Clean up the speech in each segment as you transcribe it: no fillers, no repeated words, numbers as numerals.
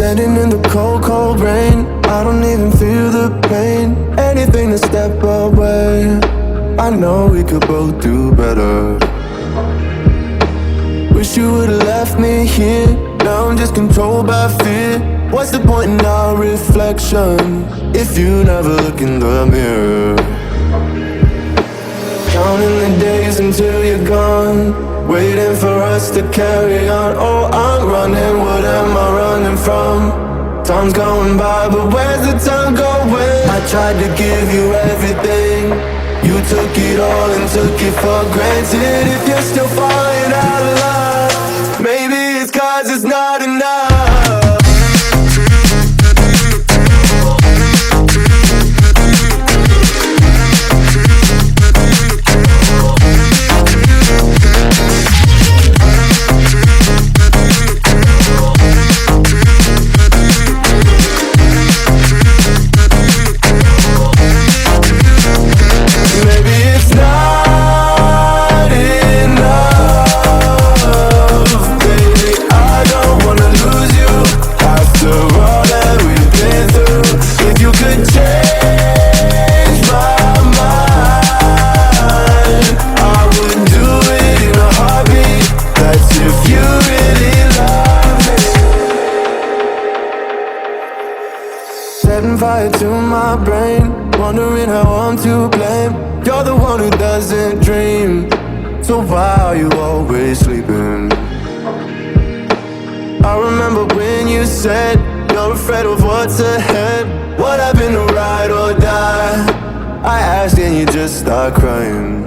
Standing in the cold, cold rain, I don't even feel the pain. Anything to step away, I know we could both do better. Wish you would've left me here. Now I'm just controlled by fear. What's the point in our reflection if you never look in the mirror? Counting the days until you're gone, waiting for us to carry on. Oh, I'm running, what am I running from? Time's going by, but where's the time going? I tried to give you everything, you took it all and took it for granted. If you're still falling out of love, maybe it's 'cause it's not enough. Setting fire to my brain, wondering how I'm to blame. You're the one who doesn't dream, so why are you always sleeping? I remember when you said you're afraid of what's ahead. What happened to ride or die? I asked and you just start crying.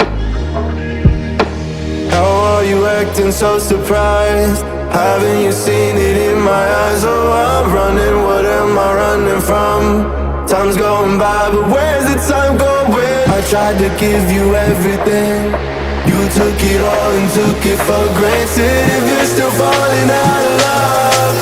How are you acting so surprised? Haven't you seen it in my eyes? Oh, I'm running, what am I running from? Time's going by, but where's the time going? I tried to give you everything, you took it all and took it for granted. If you're still falling out of love,